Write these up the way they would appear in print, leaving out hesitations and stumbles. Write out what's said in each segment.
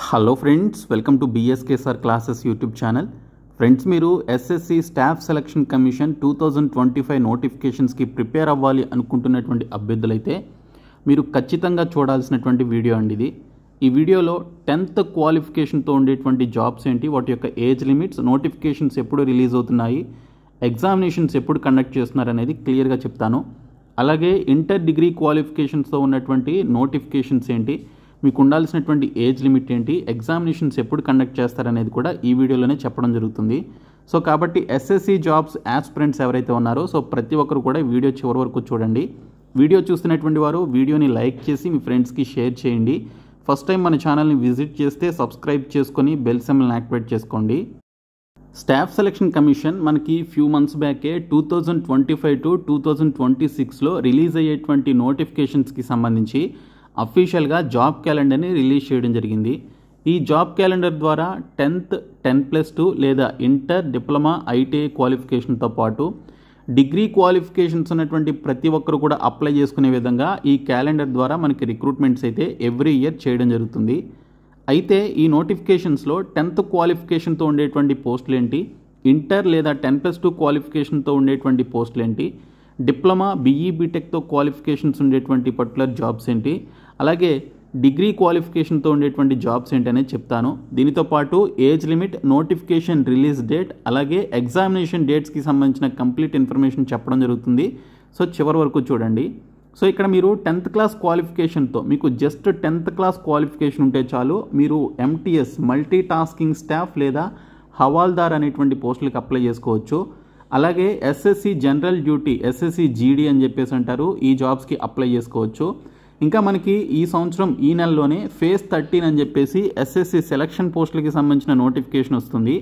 Hello friends, welcome to BSK sir classes YouTube channel. Friends, మీరు SSC staff selection commission 2025 నోటిఫికేషన్స్కి prepare అవ్వాలి అనుకుంటున్నటువంటి అభ్యర్థులైతే మీరు ఖచ్చితంగా చూడాల్సినటువంటి వీడియో అండి ఇది. ఈ వీడియోలో 10th క్వాలిఫికేషన్తో ఉండేటువంటి జాబ్స్ ఏంటి, వాటి యొక్క ఏజ్ లిమిట్స్, నోటిఫికేషన్స్ ఎప్పుడు రిలీజ్ అవుతున్నాయి, ఎగ్జామినేషన్స్ ఎప్పుడు కండక్ట్ చేస్తున్నారు అనేది క్లియర్గా చెప్తాను. అలాగే ఇంటర్ డిగ్రీ క్వాలిఫికేషన్స్తో ఉన్నటువంటి నోటిఫికేషన్స్ ఏంటి, మీకు ఉండాల్సినటువంటి ఏజ్ లిమిట్ ఏంటి, ఎగ్జామినేషన్స్ ఎప్పుడు కండక్ట్ చేస్తారనేది కూడా ఈ వీడియోలోనే చెప్పడం జరుగుతుంది. సో కాబట్టి ఎస్ఎస్సి జాబ్స్ యాస్పిరెంట్స్ ఎవరైతే ఉన్నారో ప్రతి ఒక్కరు కూడా వీడియో చివరి వరకు చూడండి. వీడియో చూస్తున్నటువంటి వారు వీడియోని లైక్ చేసి మీ ఫ్రెండ్స్కి షేర్ చేయండి. ఫస్ట్ టైం మన ఛానల్ని విజిట్ చేస్తే సబ్స్క్రైబ్ చేసుకొని బెల్ సింబల్ని యాక్టివేట్ చేసుకోండి. స్టాఫ్ సెలక్షన్ కమిషన్ మనకి ఫ్యూ మంత్స్ బ్యాకే 2025 to 2026లో రిలీజ్ అయ్యేటువంటి నోటిఫికేషన్స్కి సంబంధించి అఫీషియల్గా జాబ్ క్యాలెండర్ని రిలీజ్ చేయడం జరిగింది. ఈ జాబ్ క్యాలెండర్ ద్వారా 10th, 10+2 లేదా ఇంటర్, డిప్లొమా, ఐటీఐ క్వాలిఫికేషన్తో పాటు డిగ్రీ క్వాలిఫికేషన్స్ ఉన్నటువంటి ప్రతి ఒక్కరు కూడా అప్లై చేసుకునే విధంగా ఈ క్యాలెండర్ ద్వారా మనకి రిక్రూట్మెంట్స్ అయితే ఎవ్రీ ఇయర్ చేయడం జరుగుతుంది. అయితే ఈ నోటిఫికేషన్స్లో 10th క్వాలిఫికేషన్తో ఉండేటువంటి పోస్టులు ఏంటి, ఇంటర్ లేదా 10+2 క్వాలిఫికేషన్తో ఉండేటువంటి పోస్టులు ఏంటి, డిప్లొమా, బీఈ, బీటెక్తో క్వాలిఫికేషన్స్ ఉండేటువంటి పర్టికులర్ జాబ్స్ ఏంటి, అలాగే డిగ్రీ క్వాలిఫికేషన్తో ఉండేటువంటి జాబ్స్ ఏంటి అనేది చెప్తాను. దీనితో పాటు age limit, notification release date, అలాగే ఎగ్జామినేషన్ డేట్స్కి సంబంధించిన కంప్లీట్ ఇన్ఫర్మేషన్ చెప్పడం జరుగుతుంది. సో చివరి వరకు చూడండి. సో ఇక్కడ మీరు 10th క్లాస్ క్వాలిఫికేషన్తో, మీకు జస్ట్ 10th క్లాస్ క్వాలిఫికేషన్ ఉంటే చాలు, మీరు ఎంటీఎస్ మల్టీ టాస్కింగ్ స్టాఫ్ లేదా హవాల్దార్ అనేటువంటి పోస్టులకు అప్లై చేసుకోవచ్చు. అలాగే SSC general duty, SSC GD అని చెప్పేసి అంటారు, ఈ జాబ్స్కి అప్లై చేసుకోవచ్చు. ఇంకా మనకి ఈ సంవత్సరం ఈ నెలలోనే ఫేజ్ 13 అని చెప్పేసి ఎస్ఎస్సి సెలక్షన్ పోస్టులకి సంబంధించిన నోటిఫికేషన్ వస్తుంది.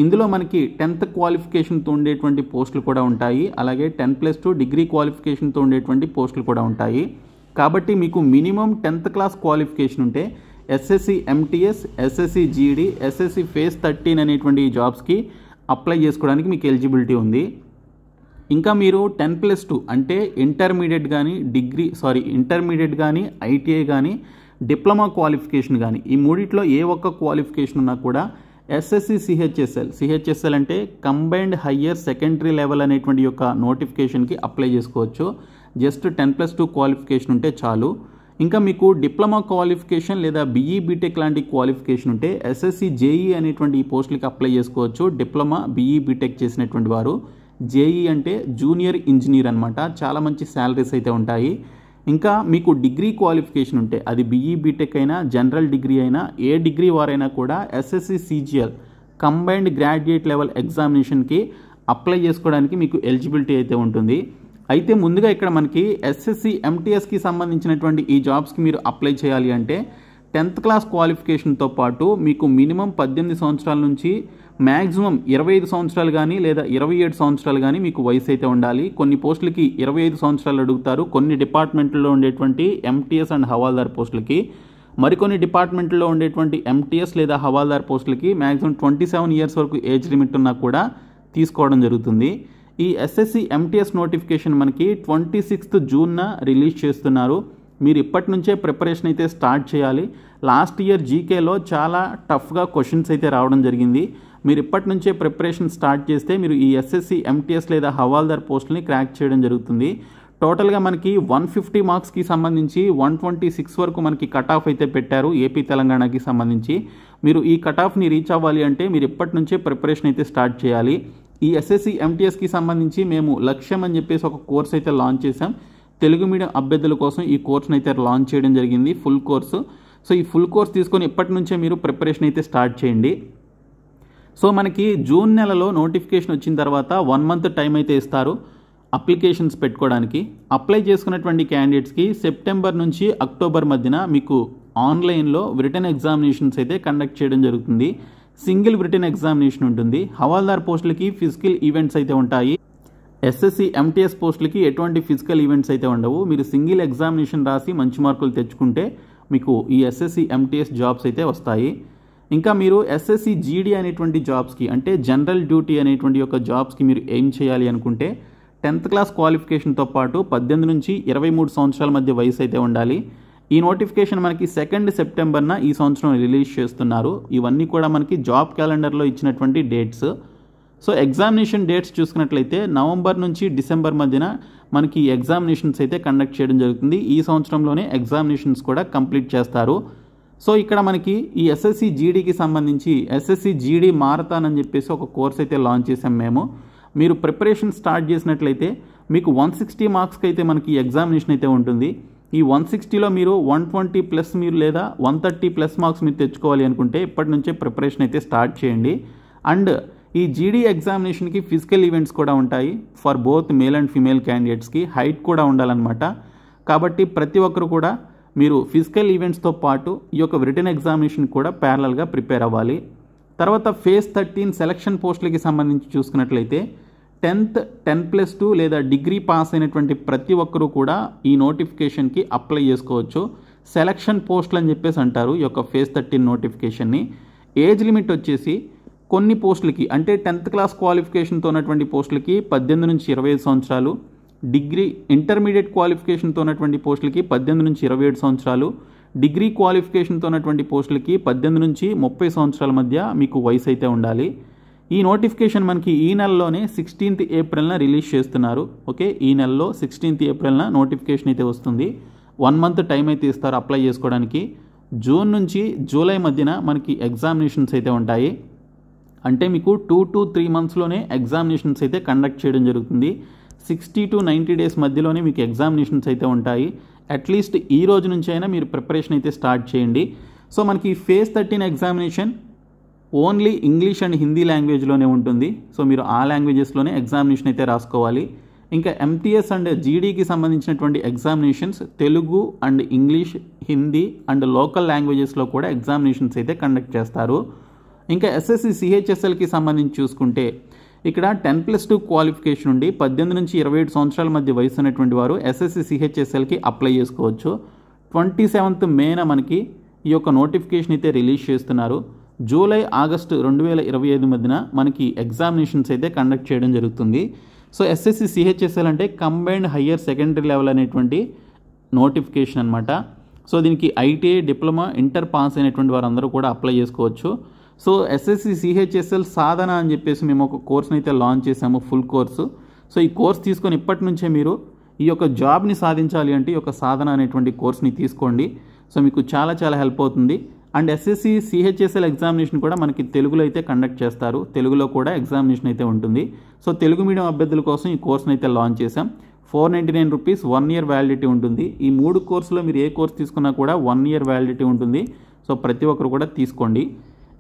ఇందులో మనకి 10th క్వాలిఫికేషన్తో ఉండేటువంటి పోస్టులు కూడా ఉంటాయి, అలాగే 10+2 డిగ్రీ క్వాలిఫికేషన్తో ఉండేటువంటి పోస్టులు కూడా ఉంటాయి. కాబట్టి మీకు మినిమం 10th క్లాస్ క్వాలిఫికేషన్ ఉంటే SSC MTS, SSC GD, SSC phase 13 అనేటువంటి ఈ జాబ్స్కి అప్లై చేసుకోవడానికి మీకు ఎలిజిబిలిటీ ఉంది. ఇంకా మీరు 10+2 అంటే ఇంటర్మీడియట్ కానీ ఐటీఐ కానీ డిప్లొమా క్వాలిఫికేషన్ కానీ ఈ మూడిట్లో ఏ ఒక్క క్వాలిఫికేషన్ ఉన్నా కూడా ఎస్ఎస్సి సిహెచ్ఎస్ఎల్ అంటే కంబైన్డ్ హయ్యర్ సెకండరీ లెవెల్ అనేటువంటి యొక్క నోటిఫికేషన్కి అప్లై చేసుకోవచ్చు. జస్ట్ 10+2 క్వాలిఫికేషన్ ఉంటే చాలు. ఇంకా మీకు డిప్లొమా క్వాలిఫికేషన్ లేదా బీఈ, బీటెక్ లాంటి క్వాలిఫికేషన్ ఉంటే ఎస్ఎస్సి జేఈ అనేటువంటి ఈ పోస్టులకి అప్లై చేసుకోవచ్చు. డిప్లొమా, బీఈ, బీటెక్ చేసినటువంటి వారు. జేఈ అంటే జూనియర్ ఇంజనీర్ అనమాట, చాలా మంచి శాలరీస్ అయితే ఉంటాయి. ఇంకా మీకు డిగ్రీ క్వాలిఫికేషన్ ఉంటే అది బీఈ, బీటెక్ అయినా, జనరల్ డిగ్రీ అయినా, ఏ డిగ్రీ వారైనా కూడా SSC CGL combined graduate level ఎగ్జామినేషన్కి అప్లై చేసుకోవడానికి మీకు ఎలిజిబిలిటీ అయితే ఉంటుంది. అయితే ముందుగా ఇక్కడ మనకి ఎస్ఎస్సి ఎంటీఎస్కి సంబంధించినటువంటి ఈ జాబ్స్కి మీరు అప్లై చేయాలి అంటే 10th క్లాస్ క్వాలిఫికేషన్తో పాటు మీకు మినిమం 18 సంవత్సరాల నుంచి మ్యాక్సిమం 25 సంవత్సరాలు కానీ లేదా 27 సంవత్సరాలు కానీ మీకు వయసు అయితే ఉండాలి. కొన్ని పోస్టులకి 25 సంవత్సరాలు అడుగుతారు, కొన్ని డిపార్ట్మెంట్లో ఉండేటువంటి ఎంటీఎస్ అండ్ హవాల్దార్ పోస్టులకి. మరికొన్ని డిపార్ట్మెంట్లో ఉండేటువంటి ఎంటీఎస్ లేదా హవాల్దార్ పోస్టులకి మ్యాక్సిమం 27 ఇయర్స్ వరకు ఏజ్ లిమిట్ ఉన్నా కూడా తీసుకోవడం జరుగుతుంది. ఈ ఎస్ఎస్సి ఎంటీఎస్ నోటిఫికేషన్ మనకి 26th జూన్న రిలీజ్ చేస్తున్నారు. మీరు ఇప్పటి నుంచే ప్రిపరేషన్ అయితే స్టార్ట్ చేయాలి. లాస్ట్ ఇయర్ జీకేలో చాలా టఫ్గా క్వశ్చన్స్ అయితే రావడం జరిగింది. మీరు ఇప్పటి నుంచే ప్రిపరేషన్ స్టార్ట్ చేస్తే మీరు ఈ ఎస్ఎస్సి ఎంటీఎస్ లేదా హవాల్దార్ పోస్టులని క్రాక్ చేయడం జరుగుతుంది. టోటల్గా మనకి 150 మార్క్స్కి సంబంధించి 126 వరకు మనకి కట్ ఆఫ్ అయితే పెట్టారు ఏపీ తెలంగాణకి సంబంధించి. మీరు ఈ కట్ ఆఫ్ని రీచ్ అవ్వాలి అంటే మీరు ఇప్పటి నుంచే ప్రిపరేషన్ అయితే స్టార్ట్ చేయాలి. ఈ ఎస్ఎస్సి ఎంటీఎస్కి సంబంధించి మేము లక్ష్యం అని చెప్పేసి ఒక కోర్స్ అయితే లాంచ్ చేసాం. తెలుగు మీడియం అభ్యర్థుల కోసం ఈ కోర్స్ని అయితే లాంచ్ చేయడం జరిగింది, ఫుల్ కోర్సు. సో ఈ ఫుల్ కోర్స్ తీసుకొని ఇప్పటి నుంచే మీరు ప్రిపరేషన్ అయితే స్టార్ట్ చేయండి. సో మనకి జూన్ నెలలో నోటిఫికేషన్ వచ్చిన తర్వాత 1 month టైం అయితే ఇస్తారు అప్లికేషన్స్ పెట్టుకోవడానికి. అప్లై చేసుకున్నటువంటి క్యాండిడేట్స్కి సెప్టెంబర్ నుంచి అక్టోబర్ మధ్యన మీకు ఆన్లైన్లో రిటన్ ఎగ్జామినేషన్స్ అయితే కండక్ట్ చేయడం జరుగుతుంది. సింగిల్ రిటన్ ఎగ్జామినేషన్ ఉంటుంది. హవాల్దార్ పోస్టులకి ఫిజికల్ ఈవెంట్స్ అయితే ఉంటాయి. ఎస్ఎస్సి ఎంటీఎస్ పోస్టులకి ఎటువంటి ఫిజికల్ ఈవెంట్స్ అయితే ఉండవు. మీరు సింగిల్ ఎగ్జామినేషన్ రాసి మంచి మార్కులు తెచ్చుకుంటే మీకు ఈ ఎస్ఎస్సి ఎంటీఎస్ జాబ్స్ అయితే వస్తాయి. ఇంకా మీరు ఎస్ఎస్సి జీడీ అనేటువంటి జాబ్స్కి అంటే జనరల్ డ్యూటీ అనేటువంటి యొక్క జాబ్స్కి మీరు ఏం చేయాలి అనుకుంటే 10th క్లాస్ క్వాలిఫికేషన్తో పాటు 18 నుంచి 23 సంవత్సరాల మధ్య వయసు అయితే ఉండాలి. ఈ నోటిఫికేషన్ మనకి 2 సెప్టెంబర్న ఈ సంవత్సరం రిలీజ్ చేస్తున్నారు. ఇవన్నీ కూడా మనకి జాబ్ క్యాలెండర్లో ఇచ్చినటువంటి డేట్స్. సో ఎగ్జామినేషన్ డేట్స్ చూసుకున్నట్లయితే నవంబర్ నుంచి డిసెంబర్ మధ్యన మనకి ఎగ్జామినేషన్స్ అయితే కండక్ట్ చేయడం జరుగుతుంది. ఈ సంవత్సరంలోనే ఎగ్జామినేషన్స్ కూడా కంప్లీట్ చేస్తారు. సో ఇక్కడ మనకి ఈ ఎస్ఎస్సి జీడీకి సంబంధించి ఎస్ఎస్సి జీడీ మారథాన్ అని చెప్పేసి ఒక కోర్స్ అయితే లాంచ్ చేసాం మేము. మీరు ప్రిపరేషన్ స్టార్ట్ చేసినట్లయితే మీకు 160 మార్క్స్కి అయితే మనకి ఎగ్జామినేషన్ అయితే ఉంటుంది. ఈ 160లో మీరు 120 ప్లస్ మీరు లేదా 130 ప్లస్ మార్క్స్ మీరు తెచ్చుకోవాలి అనుకుంటే ఇప్పటి నుంచే ప్రిపరేషన్ అయితే స్టార్ట్ చేయండి. అండ్ ఈ జీడీ ఎగ్జామినేషన్కి ఫిజికల్ ఈవెంట్స్ కూడా ఉంటాయి for both male and female క్యాండిడేట్స్కి. హైట్ కూడా ఉండాలన్నమాట. కాబట్టి ప్రతి ఒక్కరు కూడా మీరు ఫిజికల్ ఈవెంట్స్తో పాటు ఈ యొక్క రిటన్ ఎగ్జామినేషన్ కూడా ప్యారలల్గా ప్రిపేర్ అవ్వాలి. తర్వాత ఫేజ్ 13 సెలక్షన్ పోస్టులకి సంబంధించి చూసుకున్నట్లయితే 10th 10+2 లేదా డిగ్రీ పాస్ అయినటువంటి ప్రతి ఒక్కరూ కూడా ఈ నోటిఫికేషన్కి అప్లై చేసుకోవచ్చు. సెలక్షన్ పోస్టులు అని చెప్పేసి అంటారు ఈ యొక్క ఫేజ్ 13 నోటిఫికేషన్ని. ఏజ్ లిమిట్ వచ్చేసి కొన్ని పోస్టులకి అంటే 10th క్లాస్ క్వాలిఫికేషన్తో ఉన్నటువంటి పోస్టులకి 18 నుంచి 25 సంవత్సరాలు, డిగ్రీ ఇంటర్మీడియట్ క్వాలిఫికేషన్తో ఉన్నటువంటి పోస్టులకి 18 నుంచి 27 సంవత్సరాలు, డిగ్రీ క్వాలిఫికేషన్తో ఉన్నటువంటి పోస్టులకి 18 నుంచి 30 సంవత్సరాల మధ్య మీకు వయసు అయితే ఉండాలి. ఈ నోటిఫికేషన్ మనకి ఈ నెలలోనే 16th ఏప్రిల్న రిలీజ్ చేస్తున్నారు. ఓకే, ఈ నెలలో 16th ఏప్రిల్న నోటిఫికేషన్ అయితే వస్తుంది. 1 మంత్ టైం అయితే ఇస్తారు అప్లై చేసుకోవడానికి. జూన్ నుంచి జూలై మధ్యన మనకి ఎగ్జామినేషన్స్ అయితే ఉంటాయి. అంటే మీకు 2 to 3 మంత్స్లోనే ఎగ్జామినేషన్స్ అయితే కండక్ట్ చేయడం జరుగుతుంది. 60 to 90 డేస్ మధ్యలోనే మీకు ఎగ్జామినేషన్స్ అయితే ఉంటాయి. అట్లీస్ట్ ఈ రోజు నుంచి అయినా మీరు ప్రిపరేషన్ అయితే స్టార్ట్ చేయండి. సో మనకి phase 13 examination only English and Hindi లాంగ్వేజ్లోనే ఉంటుంది. సో మీరు ఆ లాంగ్వేజెస్లోనే ఎగ్జామినేషన్ అయితే రాసుకోవాలి. ఇంకా ఎంటీఎస్ అండ్ జీడీకి సంబంధించినటువంటి examinations Telugu and English, Hindi and local లాంగ్వేజెస్లో కూడా ఎగ్జామినేషన్స్ అయితే కండక్ట్ చేస్తారు. ఇంకా ఎస్ఎస్సి సిహెచ్ఎస్ఎల్కి సంబంధించి చూసుకుంటే ఇక్కడ 10+2 క్వాలిఫికేషన్ ఉండి 18 నుంచి 27 సంవత్సరాల మధ్య వయసు ఉన్నటువంటి వారు ఎస్ఎస్సి సిహెచ్ఎస్ఎల్కి అప్లై చేసుకోవచ్చు. 27th మేన మనకి ఈ యొక్క నోటిఫికేషన్ అయితే రిలీజ్ చేస్తున్నారు. జూలై ఆగస్టు 2025 మధ్యన మనకి ఎగ్జామినేషన్స్ అయితే కండక్ట్ చేయడం జరుగుతుంది. సో ఎస్ఎస్సి సిహెచ్ఎస్ఎల్ అంటే కంబైన్డ్ హయ్యర్ సెకండరీ లెవెల్ అనేటువంటి నోటిఫికేషన్ అనమాట. సో దీనికి ఐటీఐ, డిప్లొమా, ఇంటర్ పాస్ అయినటువంటి వారందరూ కూడా అప్లై చేసుకోవచ్చు. సో ఎస్ఎస్సి సిహెచ్ఎస్ఎల్ సాధన అని చెప్పేసి మేము ఒక కోర్స్ని అయితే లాంచ్ చేసాము, ఫుల్ కోర్సు. సో ఈ కోర్స్ తీసుకొని ఇప్పటి నుంచే మీరు ఈ యొక్క జాబ్ని సాధించాలి అంటే ఈ యొక్క సాధన అనేటువంటి కోర్స్ని తీసుకోండి. సో మీకు చాలా చాలా హెల్ప్ అవుతుంది. అండ్ ఎస్ఎస్సి సిహెచ్ఎస్ఎల్ ఎగ్జామినేషన్ కూడా మనకి తెలుగులో అయితే కండక్ట్ చేస్తారు. తెలుగులో కూడా ఎగ్జామినేషన్ అయితే ఉంటుంది. సో తెలుగు మీడియం అభ్యర్థుల కోసం ఈ కోర్స్ని అయితే లాంచ్ చేసాం. 499 రూపీస్ 1 year వ్యాలిడిటీ ఉంటుంది. ఈ 3 కోర్సులో మీరు ఏ కోర్స్ తీసుకున్నా కూడా 1 year వ్యాలిడిటీ ఉంటుంది. సో ప్రతి ఒక్కరు కూడా తీసుకోండి.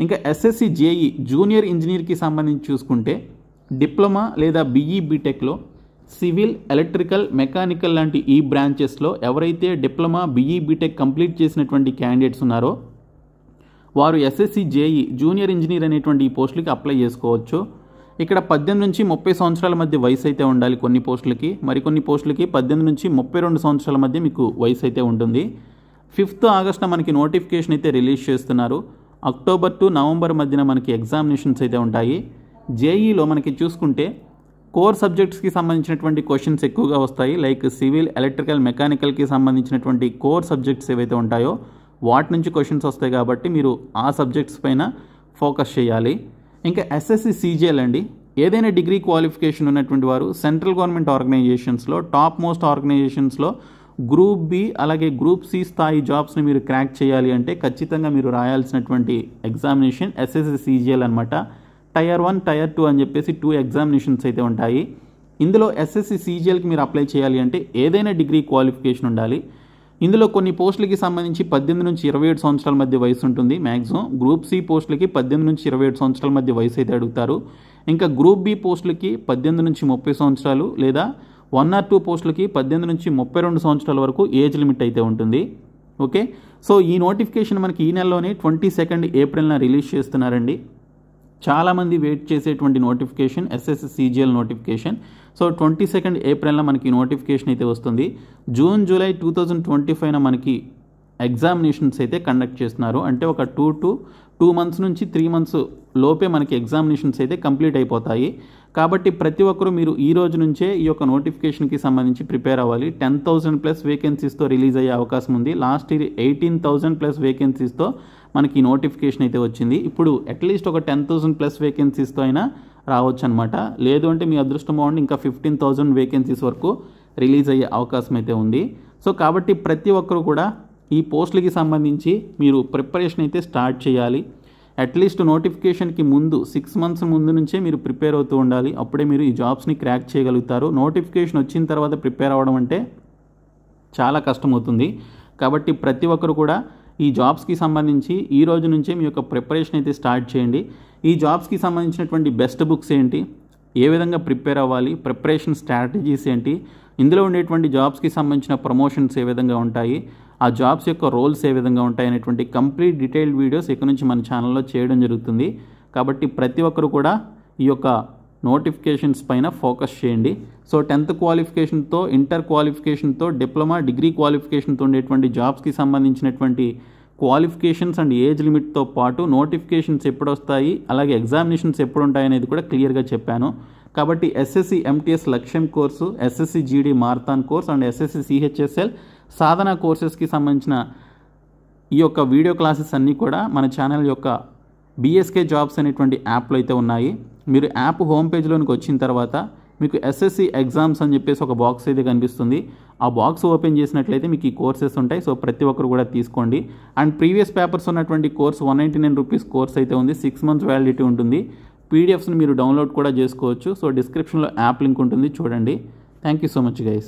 ఇంకా ఎస్ఎస్సి జేఈ జూనియర్ ఇంజనీర్కి సంబంధించి చూసుకుంటే డిప్లొమా లేదా బీఈ బీటెక్లో సివిల్, ఎలక్ట్రికల్, మెకానికల్ లాంటి ఈ బ్రాంచెస్లో ఎవరైతే డిప్లొమా, బీఈ బీటెక్ కంప్లీట్ చేసినటువంటి క్యాండిడేట్స్ ఉన్నారో వారు ఎస్ఎస్సి జేఈ జూనియర్ ఇంజనీర్ అనేటువంటి ఈ పోస్టులకి అప్లై చేసుకోవచ్చు. ఇక్కడ 18 నుంచి 30 సంవత్సరాల మధ్య వయసు అయితే ఉండాలి కొన్ని పోస్టులకి. మరికొన్ని పోస్టులకి 18 నుంచి 32 సంవత్సరాల మధ్య మీకు వయసు అయితే ఉంటుంది. 5th ఆగస్టున మనకి నోటిఫికేషన్ అయితే రిలీజ్ చేస్తున్నారు. అక్టోబర్ టు నవంబర్ మధ్యన మనకి ఎగ్జామినేషన్స్ అయితే ఉంటాయి. జేఈలో మనకి చూసుకుంటే కోర్ సబ్జెక్ట్స్కి సంబంధించినటువంటి క్వశ్చన్స్ ఎక్కువగా వస్తాయి. లైక్ సివిల్, ఎలక్ట్రికల్, మెకానికల్కి సంబంధించినటువంటి కోర్ సబ్జెక్ట్స్ ఏవైతే ఉంటాయో వాటి నుంచి క్వశ్చన్స్ వస్తాయి. కాబట్టి మీరు ఆ సబ్జెక్ట్స్ పైన ఫోకస్ చేయాలి. ఇంకా ఎస్ఎస్సి సీజీఎల్ అండి, ఏదైనా డిగ్రీ క్వాలిఫికేషన్ ఉన్నటువంటి వారు సెంట్రల్ గవర్నమెంట్ ఆర్గనైజేషన్స్లో, టాప్ మోస్ట్ ఆర్గనైజేషన్స్లో గ్రూప్ బి అలాగే గ్రూప్ సి స్థాయి జాబ్స్ని మీరు క్రాక్ చేయాలి అంటే ఖచ్చితంగా మీరు రాయాల్సినటువంటి ఎగ్జామినేషన్ ఎస్ఎస్సి సీజీఎల్ అనమాట. టైర్ 1, టైర్ 2 అని చెప్పేసి 2 ఎగ్జామినేషన్స్ అయితే ఉంటాయి. ఇందులో ఎస్ఎస్సి సీజీఎల్కి మీరు అప్లై చేయాలి అంటే ఏదైనా డిగ్రీ క్వాలిఫికేషన్ ఉండాలి. ఇందులో కొన్ని పోస్టులకి సంబంధించి 18 నుంచి 27 సంవత్సరాల మధ్య వయసు ఉంటుంది మ్యాక్సిమం. గ్రూప్ సి పోస్టులకి 18 నుంచి 27 సంవత్సరాల మధ్య వయసు అయితే అడుగుతారు. ఇంకా గ్రూప్ బి పోస్టులకి 18 నుంచి 30 సంవత్సరాలు లేదా 1 or 2 పోస్టులకి 18 నుంచి 32 సంవత్సరాల వరకు ఏజ్ లిమిట్ అయితే ఉంటుంది. ఓకే, సో ఈ నోటిఫికేషన్ మనకి ఈ నెలలోనే 22 ఏప్రిల్న రిలీజ్ చేస్తున్నారండి. చాలామంది వెయిట్ చేసేటువంటి notification SSC CGL notification. So 22 ఏప్రిల్న మనకి నోటిఫికేషన్ అయితే వస్తుంది. జూన్, జూలై 2025న మనకి ఎగ్జామినేషన్స్ అయితే కండక్ట్ చేస్తున్నారు. అంటే ఒక 2 months నుంచి 3 months లోపే మనకి ఎగ్జామినేషన్స్ అయితే కంప్లీట్ అయిపోతాయి. కాబట్టి ప్రతి ఒక్కరూ మీరు ఈ రోజు నుంచే ఈ యొక్క నోటిఫికేషన్కి సంబంధించి ప్రిపేర్ అవ్వాలి. 10,000+ వేకెన్సీస్తో రిలీజ్ అయ్యే అవకాశం ఉంది. లాస్ట్ ఇయర్ 18,000+ వేకెన్సీస్తో మనకి నోటిఫికేషన్ అయితే వచ్చింది. ఇప్పుడు అట్లీస్ట్ ఒక 10,000+ వేకెన్సీస్తో అయినా రావచ్చు అనమాట. లేదు అంటే మీ అదృష్టం బాగుండి ఇంకా 15,000 వేకెన్సీస్ వరకు రిలీజ్ అయ్యే అవకాశం అయితే ఉంది. సో కాబట్టి ప్రతి ఒక్కరు కూడా ఈ పోస్టులకి సంబంధించి మీరు ప్రిపరేషన్ అయితే స్టార్ట్ చేయాలి. అట్లీస్ట్ నోటిఫికేషన్కి ముందు 6 months ముందు నుంచే మీరు ప్రిపేర్ అవుతూ ఉండాలి. అప్పుడే మీరు ఈ జాబ్స్ని క్రాక్ చేయగలుగుతారు. నోటిఫికేషన్ వచ్చిన తర్వాత ప్రిపేర్ అవ్వడం అంటే చాలా కష్టమవుతుంది. కాబట్టి ప్రతి ఒక్కరు కూడా ఈ జాబ్స్కి సంబంధించి ఈ రోజు నుంచే మీ యొక్క ప్రిపరేషన్ అయితే స్టార్ట్ చేయండి. ఈ జాబ్స్కి సంబంధించినటువంటి బెస్ట్ బుక్స్ ఏంటి, ఏ విధంగా ప్రిపేర్ అవ్వాలి, ప్రిపరేషన్ స్ట్రాటజీస్ ఏంటి, ఇందులో ఉండేటువంటి జాబ్స్కి సంబంధించిన ప్రమోషన్స్ ఏ విధంగా ఉంటాయి, ఆ జాబ్స్ యొక్క రోల్స్ ఏ విధంగా ఉంటాయి అనేటువంటి కంప్లీట్ డీటెయిల్డ్ వీడియోస్ ఇక్కడ నుంచి మన ఛానల్లో చేయడం జరుగుతుంది. కాబట్టి ప్రతి ఒక్కరు కూడా ఈ యొక్క నోటిఫికేషన్స్ పైన ఫోకస్ చేయండి. సో 10th క్వాలిఫికేషన్తో, ఇంటర్ క్వాలిఫికేషన్తో, డిప్లొమా, డిగ్రీ క్వాలిఫికేషన్తో ఉండేటువంటి జాబ్స్కి సంబంధించినటువంటి క్వాలిఫికేషన్స్ అండ్ ఏజ్ లిమిట్తో పాటు నోటిఫికేషన్స్ ఎప్పుడు వస్తాయి, అలాగే ఎగ్జామినేషన్స్ ఎప్పుడు ఉంటాయి అనేది కూడా క్లియర్గా చెప్పాను. కాబట్టి SSC MTS Lakshyam course, SSC GD marathon course and SSC CHSL Sadhana కోర్సెస్కి సంబంధించిన ఈ యొక్క వీడియో క్లాసెస్ అన్నీ కూడా మన ఛానల్ యొక్క బీఎస్కే జాబ్స్ అనేటువంటి యాప్లో అయితే ఉన్నాయి. మీరు యాప్ హోమ్ పేజ్లోనికి వచ్చిన తర్వాత మీకు ఎస్ఎస్సి ఎగ్జామ్స్ అని చెప్పేసి ఒక బాక్స్ అయితే కనిపిస్తుంది. ఆ బాక్స్ ఓపెన్ చేసినట్లయితే మీకు ఈ కోర్సెస్ ఉంటాయి. సో ప్రతి ఒక్కరు కూడా తీసుకోండి. అండ్ ప్రీవియస్ పేపర్స్ ఉన్నటువంటి కోర్స్ 199 రూపీస్ కోర్స్ అయితే ఉంది. 6 months వ్యాలిడిటీ ఉంటుంది. పీడిఎఫ్స్ని మీరు డౌన్లోడ్ కూడా చేసుకోవచ్చు. సో డిస్క్రిప్షన్లో యాప్ లింక్ ఉంటుంది, చూడండి. Thank you so much guys.